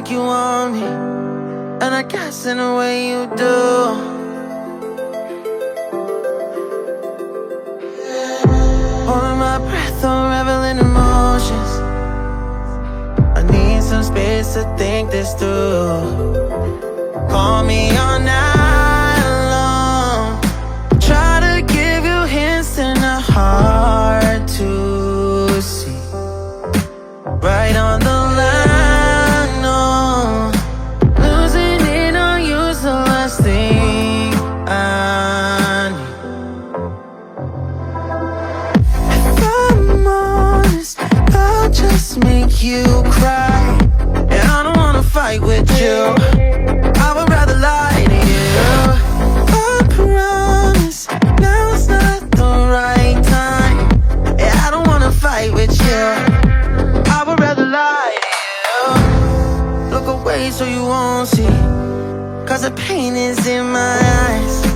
like you want me, and I guess in a way you do. Holding my breath, unraveling emotions. I need some space to think this through. Call me all night long. Try to give you hints and a hard to see. Right on the line, no. Losing it on you's the last thing I need. If I'm honest, I'll just make you cry. And I don't wanna fight with you, I would rather lie to you. I promise, now's not the right time. Yeah, I don't wanna fight with you, I would rather lie to you. Look away so you won't see, cause the pain is in my eyes.